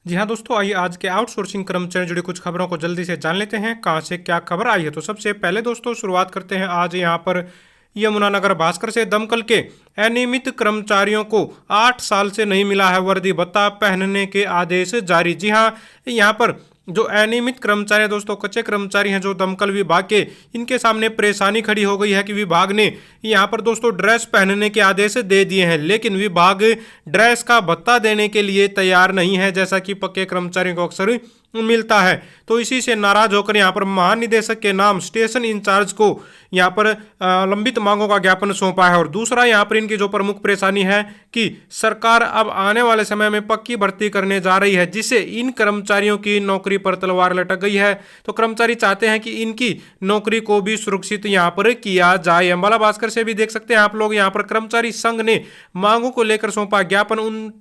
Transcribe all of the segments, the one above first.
जी हाँ दोस्तों, आइए आज के आउटसोर्सिंग कर्मचारी जुड़ी कुछ खबरों को जल्दी से जान लेते हैं कहाँ से क्या खबर आई है। तो सबसे पहले दोस्तों शुरुआत करते हैं आज यहाँ पर यमुनानगर भास्कर से। दमकल के अनियमित कर्मचारियों को 8 साल से नहीं मिला है वर्दी भत्ता, पहनने के आदेश जारी। जी हाँ, यहाँ पर जो अनियमित कर्मचारी हैं दोस्तों, कच्चे कर्मचारी हैं जो दमकल विभाग के, इनके सामने परेशानी खड़ी हो गई है कि विभाग ने यहाँ पर दोस्तों ड्रेस पहनने के आदेश दे दिए हैं, लेकिन विभाग ड्रेस का भत्ता देने के लिए तैयार नहीं है, जैसा कि पक्के कर्मचारियों को अक्सर मिलता है। तो इसी से नाराज होकर यहाँ पर महानिदेशक के नाम स्टेशन इंचार्ज को यहाँ पर लंबित मांगों का ज्ञापन सौंपा है। और दूसरा यहाँ पर इनकी जो प्रमुख परेशानी है कि सरकार अब आने वाले समय में पक्की भर्ती करने जा रही है, जिससे इन कर्मचारियों की नौकरी पर तलवार लटक गई है। तो कर्मचारी चाहते हैं कि इनकी नौकरी को भी सुरक्षित यहाँ पर किया जाए। अम्बाला भास्कर से भी देख सकते हैं आप लोग, यहाँ पर कर्मचारी संघ ने मांगों को लेकर सौंपा ज्ञापन,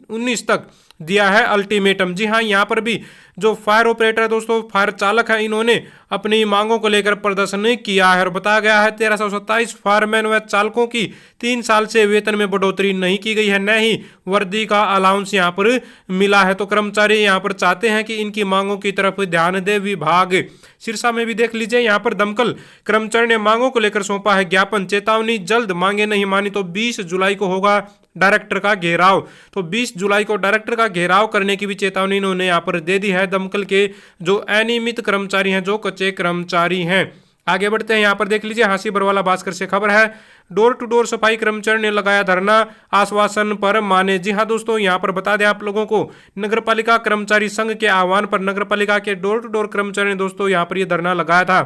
19 तक दिया है अल्टीमेटम। जी हाँ, यहाँ पर भी जो फायर ऑपरेटर दोस्तों, फायर चालक है, इन्होंने अपनी मांगों को लेकर प्रदर्शन किया है और बताया गया है 1327 फायरमैन व चालकों की 3 साल से वेतन में बढ़ोतरी नहीं की गई है, न ही वर्दी का अलाउंस यहाँ पर मिला है। तो कर्मचारी यहाँ पर चाहते हैं कि इनकी मांगों की तरफ ध्यान दे विभाग। सिरसा में भी देख लीजिए, यहाँ पर दमकल कर्मचारी ने मांगों को लेकर सौंपा है ज्ञापन, चेतावनी जल्द मांगे नहीं मानी तो 20 जुलाई को होगा डायरेक्टर का घेराव। तो 20 जुलाई को डायरेक्टर का घेराव करने की भी चेतावनी इन्होंने यहाँ पर दे दी है दमकल के जो अनियमित कर्मचारी हैं, जो कच्चे कर्मचारी हैं। आगे बढ़ते हैं, यहाँ पर देख लीजिए हांसी बरवाला भास्कर से खबर है, डोर टू डोर सफाई कर्मचारी ने लगाया धरना, आश्वासन पर माने। जी हाँ दोस्तों, यहाँ पर बता दें आप लोगों को, नगरपालिका कर्मचारी संघ के आह्वान पर नगरपालिका के डोर टू डोर कर्मचारी ने दोस्तों यहाँ पर ये धरना लगाया था।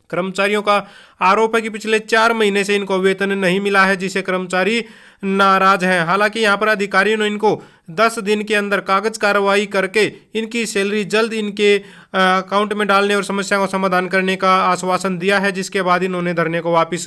कर्मचारियों का आरोप है कि पिछले 4 महीने से इनको वेतन नहीं मिला है, जिसे कर्मचारी नाराज हैं। हालांकि यहाँ पर अधिकारियों ने इनको 10 दिन के अंदर कागज कार्रवाई करके इनकी सैलरी जल्द इनके अकाउंट में डालने और समस्या का समाधान करने का आश्वासन दिया है, जिसके बाद इन्होंने धरने को वापस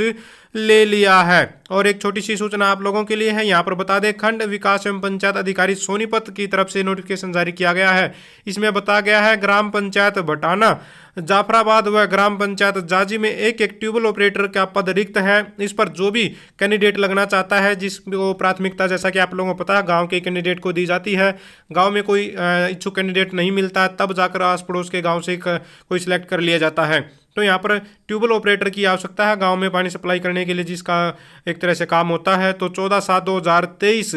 ले लिया है। और एक छोटी सी सूचना आप लोगों के लिए है, यहाँ पर बता दें खंड विकास एवं पंचायत अधिकारी सोनीपत की तरफ से नोटिफिकेशन जारी किया गया है। इसमें बताया गया है ग्राम पंचायत भटाना, जाफराबाद व ग्राम पंचायत जाजी में एक ट्यूबवेल ऑपरेटर का पद रिक्त है। इस पर जो भी कैंडिडेट लगना चाहता है, जिसको प्राथमिकता जैसा कि आप लोगों को पता है गांव के कैंडिडेट को दी जाती है, गांव में कोई इच्छुक कैंडिडेट नहीं मिलता तब जाकर आस पड़ोस के गांव से कोई सिलेक्ट कर लिया जाता है। तो यहाँ पर ट्यूबवेल ऑपरेटर की आवश्यकता है गांव में पानी सप्लाई करने के लिए, जिसका एक तरह से काम होता है। तो 14/7/2023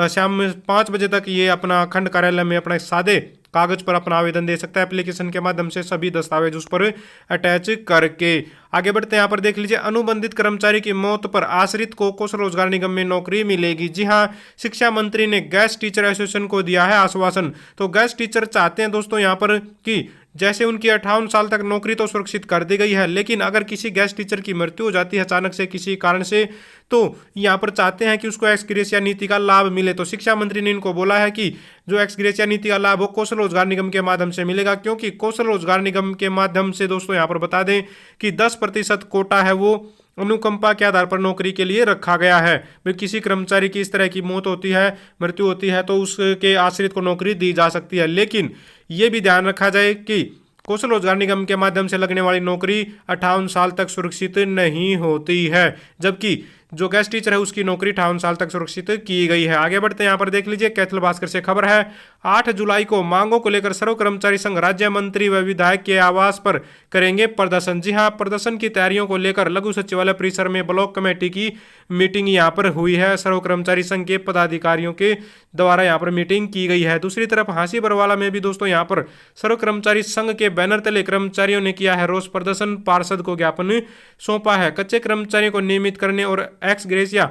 शाम 5 बजे तक ये अपना खंड कार्यालय में अपना सादे कागज पर अपना आवेदन दे सकता है एप्लीकेशन के माध्यम से, सभी दस्तावेज उस पर अटैच करके। आगे बढ़ते हैं, यहाँ पर देख लीजिए अनुबंधित कर्मचारी की मौत पर आश्रित को कौशल रोजगार निगम में नौकरी मिलेगी। जी हाँ, शिक्षा मंत्री ने गेस्ट टीचर एसोसिएशन को दिया है आश्वासन। तो गेस्ट टीचर चाहते हैं दोस्तों यहाँ पर कि जैसे उनकी 58 साल तक नौकरी तो सुरक्षित कर दी गई है, लेकिन अगर किसी गेस्ट टीचर की मृत्यु हो जाती है अचानक से किसी कारण से, तो यहाँ पर चाहते हैं कि उसको एक्स ग्रेशिया नीति का लाभ मिले। तो शिक्षा मंत्री ने इनको बोला है कि जो एक्स ग्रेशिया नीति का लाभ हो कौशल रोजगार निगम के माध्यम से मिलेगा, क्योंकि कौशल रोजगार निगम के माध्यम से दोस्तों यहाँ पर बता दें कि 10% कोटा है वो अनुकंपा के आधार पर नौकरी के लिए रखा गया है। भाई किसी कर्मचारी की इस तरह की मौत होती है, मृत्यु होती है, तो उसके आश्रित को नौकरी दी जा सकती है, लेकिन ये भी ध्यान रखा जाए कि कौशल रोजगार निगम के माध्यम से लगने वाली नौकरी 58 साल तक सुरक्षित नहीं होती है, जबकि जो गेस्ट टीचर है उसकी नौकरी 58 साल तक सुरक्षित की गई है। आगे बढ़ते हैं, यहाँ पर देख लीजिए कैथल भास्कर से खबर है, 8 जुलाई को मांगों को लेकर सर्व कर्मचारी संघ राज्य मंत्री व विधायक के आवास पर करेंगे प्रदर्शन। जी हाँ, प्रदर्शन की तैयारियों को लेकर लघु सचिवालय परिसर में ब्लॉक कमेटी की मीटिंग यहाँ पर हुई है। सर्व कर्मचारी संघ के पदाधिकारियों के द्वारा यहाँ पर मीटिंग की गई है। दूसरी तरफ हांसी बरवाला में भी दोस्तों यहाँ पर सर्व कर्मचारी संघ के बैनर तले कर्मचारियों ने किया है रोष प्रदर्शन, पार्षद को ज्ञापन सौंपा है। कच्चे कर्मचारियों को नियमित करने और एक्स ग्रेशिया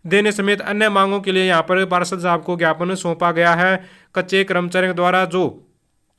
देने समेत अन्य मांगों के लिए यहाँ पर पार्षद साहब को ज्ञापन सौंपा गया है। कच्चे कर्मचारियों द्वारा जो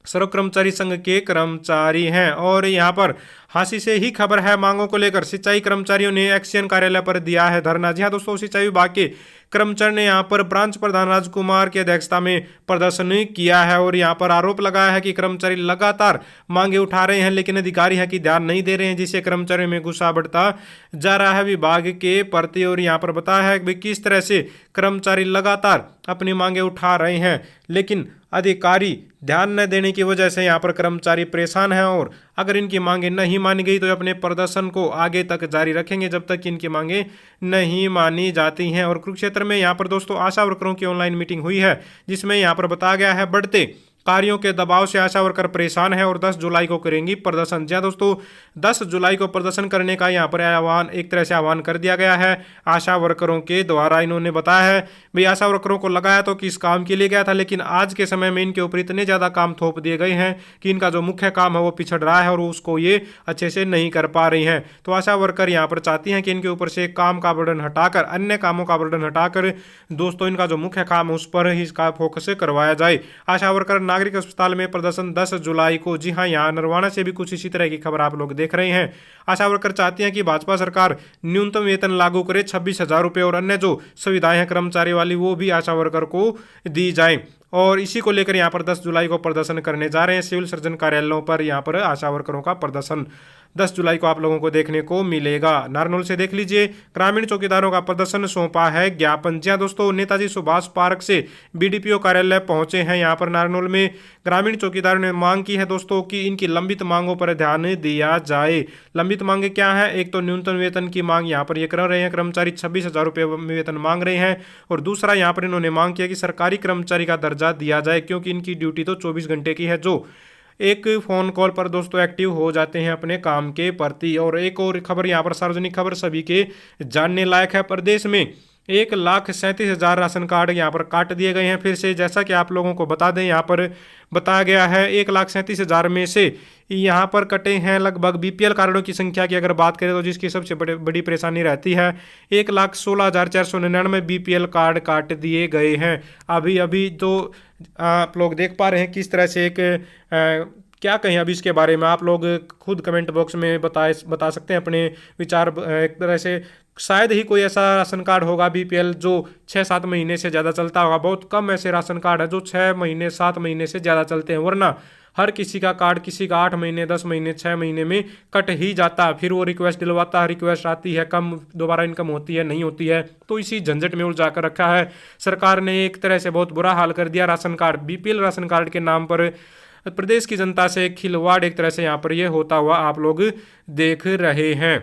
सर्व कर्मचारी संघ के कर्मचारी हैं। और यहाँ पर हांसी से ही खबर है, मांगों को लेकर सिंचाई कर्मचारियों ने एक्सीएन कार्यालय पर दिया है धरना। जी हाँ दोस्तों, सिंचाई विभाग के कर्मचारी ने यहाँ पर ब्रांच प्रधान राजकुमार की अध्यक्षता में प्रदर्शन किया है और यहाँ पर आरोप लगाया है कि कर्मचारी लगातार मांगे उठा रहे हैं, लेकिन अधिकारी है कि ध्यान नहीं दे रहे हैं, जिससे कर्मचारियों में गुस्सा बढ़ता जा रहा है विभाग के प्रति। और यहाँ पर बताया है कि किस तरह से कर्मचारी लगातार अपनी मांगे उठा रहे हैं, लेकिन अधिकारी ध्यान न देने की वजह से यहाँ पर कर्मचारी परेशान हैं। और अगर इनकी मांगे नहीं मानी गई तो अपने प्रदर्शन को आगे तक जारी रखेंगे जब तक इनकी मांगे नहीं मानी जाती हैं। और कुरुक्षेत्र में यहाँ पर दोस्तों आशा वर्करों की ऑनलाइन मीटिंग हुई है, जिसमें यहाँ पर बताया गया है बढ़ते कार्यों के दबाव से आशा वर्कर परेशान है और 10 जुलाई को करेंगी प्रदर्शन। जी हाँ दोस्तों, 10 जुलाई को प्रदर्शन करने का यहाँ पर आह्वान, एक तरह से आह्वान कर दिया गया है आशा वर्करों के द्वारा। इन्होंने बताया है भाई आशा वर्करों को लगाया तो किस काम के लिए गया था, लेकिन आज के समय में इनके ऊपर इतने ज़्यादा काम थोप दिए गए हैं कि इनका जो मुख्य काम है वो पिछड़ रहा है और उसको ये अच्छे से नहीं कर पा रही हैं। तो आशा वर्कर यहाँ पर चाहती हैं कि इनके ऊपर से काम का बर्डन हटाकर, अन्य कामों का बर्डन हटाकर दोस्तों इनका जो मुख्य काम है उस पर ही इसका फोकस करवाया जाए। आशा वर्कर नागरिक अस्पताल में प्रदर्शन 10 जुलाई को। जी हाँ, यहाँ नरवाना से भी कुछ इसी तरह की खबर आप लोग देख रहे हैं। आशा वर्कर चाहती हैं कि भाजपा सरकार न्यूनतम वेतन लागू करे, 26,000 रुपये और अन्य जो सुविधाएं हैं कर्मचारी वाली वो भी आशा वर्कर को दी जाए। और इसी को लेकर यहाँ पर 10 जुलाई को प्रदर्शन करने जा रहे हैं। सिविल सर्जन कार्यालयों पर यहाँ पर आशा वर्करों का प्रदर्शन 10 जुलाई को आप लोगों को देखने को मिलेगा। नारनौल से देख लीजिए, ग्रामीण चौकीदारों का प्रदर्शन, सौंपा है ज्ञापन। जी हाँ दोस्तों, नेताजी सुभाष पार्क से बीडीपीओ कार्यालय पहुंचे हैं यहाँ पर नारनौल में। ग्रामीण चौकीदारों ने मांग की है दोस्तों कि इनकी लंबित मांगों पर ध्यान दिया जाए। लंबित मांगे क्या है? एक तो न्यूनतम वेतन की मांग यहाँ पर ये कर रहे हैं, कर्मचारी 26,000 रुपये वेतन मांग रहे हैं। और दूसरा यहाँ पर इन्होंने मांग किया कि सरकारी कर्मचारी का दर्जा दिया जाए, क्योंकि इनकी ड्यूटी तो 24 घंटे की है, जो एक फोन कॉल पर दोस्तों एक्टिव हो जाते हैं अपने काम के प्रति। और एक और खबर यहाँ पर सार्वजनिक खबर सभी के जानने लायक है। प्रदेश में 1,37,000 राशन कार्ड यहाँ पर काट दिए गए हैं। फिर से जैसा कि आप लोगों को बता दें, यहाँ पर बताया गया है 1,37,000 में से यहाँ पर कटे हैं लगभग बीपीएल कार्डों की संख्या की अगर बात करें तो जिसकी सबसे बड़ी परेशानी रहती है, 1,16,499 बीपीएल कार्ड काट दिए गए हैं। अभी अभी तो आप लोग देख पा रहे हैं किस तरह से एक क्या कहें अभी इसके बारे में, आप लोग खुद कमेंट बॉक्स में बता सकते हैं अपने विचार। एक तरह से शायद ही कोई ऐसा राशन कार्ड होगा बीपीएल जो 6-7 महीने से ज़्यादा चलता होगा। बहुत कम ऐसे राशन कार्ड है जो 6 महीने 7 महीने से ज़्यादा चलते हैं, वरना हर किसी का कार्ड, किसी का 8 महीने 10 महीने 6 महीने में कट ही जाता है। फिर वो रिक्वेस्ट दिलवाता है, रिक्वेस्ट आती है, कम दोबारा इनकम होती है, नहीं होती है, तो इसी झंझट में उलझा कर रखा है सरकार ने। एक तरह से बहुत बुरा हाल कर दिया ration card, BPL ration card के नाम पर प्रदेश की जनता से खिलवाड़ एक तरह से यहाँ पर ये होता हुआ आप लोग देख रहे हैं।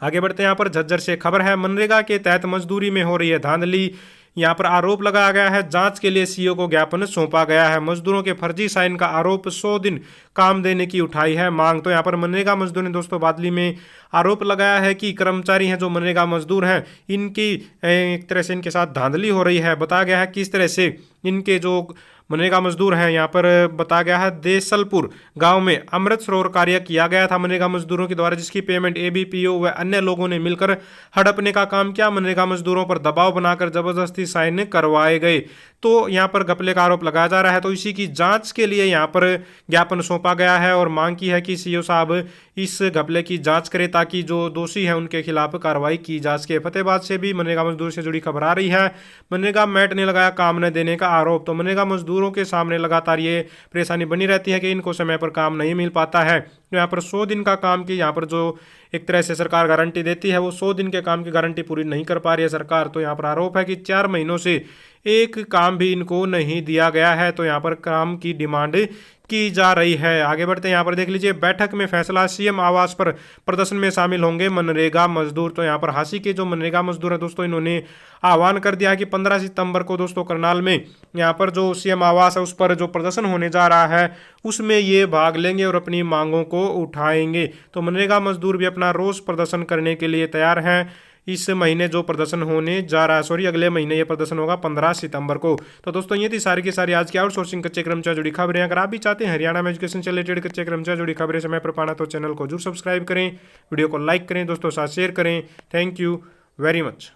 आगे बढ़ते हैं, यहाँ पर झज्जर से खबर है, मनरेगा के तहत मजदूरी में हो रही है धांधली। यहाँ पर आरोप लगाया गया है, जांच के लिए सीओ को ज्ञापन सौंपा गया है। मजदूरों के फर्जी साइन का आरोप, 100 दिन काम देने की उठाई है मांग। तो यहाँ पर मनरेगा मजदूर ने दोस्तों बादली में आरोप लगाया है कि कर्मचारी हैं जो मनरेगा मजदूर हैं, इनकी एक तरह से इनके साथ धांधली हो रही है। बताया गया है किस तरह से इनके जो मनरेगा मजदूर हैं, यहाँ पर बताया गया है देसलपुर गांव में अमृत सरोवर कार्य किया गया था मनरेगा मजदूरों के द्वारा, जिसकी पेमेंट एबीपीओ व अन्य लोगों ने मिलकर हड़पने का काम किया। मनरेगा मजदूरों पर दबाव बनाकर जबरदस्ती साइन करवाए गए। तो यहाँ पर घपले का आरोप लगाया जा रहा है। तो इसी की जांच के लिए यहाँ पर ज्ञापन सौंपा गया है और मांग की है कि सीओ साहब इस घपले की जांच करें ताकि जो दोषी है उनके खिलाफ कार्रवाई की जा सके। फतेहाबाद से भी मनरेगा मजदूर से जुड़ी खबर आ रही है। मनरेगा मैट ने लगाया काम न देने का आरोप। तो मनरेगा मजदूरों के सामने लगातार ये परेशानी बनी रहती है कि इनको समय पर काम नहीं मिल पाता है। तो यहाँ पर 100 दिन का काम की यहाँ पर जो एक तरह से सरकार गारंटी देती है, वो 100 दिन के काम की गारंटी पूरी नहीं कर पा रही है सरकार। तो यहाँ पर आरोप है कि 4 महीनों से एक काम भी इनको नहीं दिया गया है। तो यहाँ पर काम की डिमांड की जा रही है। आगे बढ़ते हैं, यहाँ पर देख लीजिए, बैठक में फैसला, सीएम आवास पर प्रदर्शन में शामिल होंगे मनरेगा मजदूर। तो यहाँ पर हांसी के जो मनरेगा मजदूर है दोस्तों, इन्होंने आह्वान कर दिया है कि 15 सितंबर को दोस्तों करनाल में यहाँ पर जो सीएम आवास है उस पर जो प्रदर्शन होने जा रहा है उसमें ये भाग लेंगे और अपनी मांगों को उठाएंगे। तो मनरेगा मजदूर भी अपना रोज प्रदर्शन करने के लिए तैयार हैं। इस महीने जो प्रदर्शन होने जा रहा है, अगले महीने ये प्रदर्शन होगा 15 सितंबर को। तो दोस्तों ये थी सारी की सारी आज की आउटसोर्सिंग कच्चे कर्मचारी जुड़ी खबरें। अगर आप भी चाहते हैं हरियाणा में एजुकेशन से रिलेटेड कच्चे कर्मचारी जुड़ी खबरें समय पर पाना तो चैनल को जरूर सब्सक्राइब करें, वीडियो को लाइक करें, दोस्तों साथ शेयर करें। Thank you very much.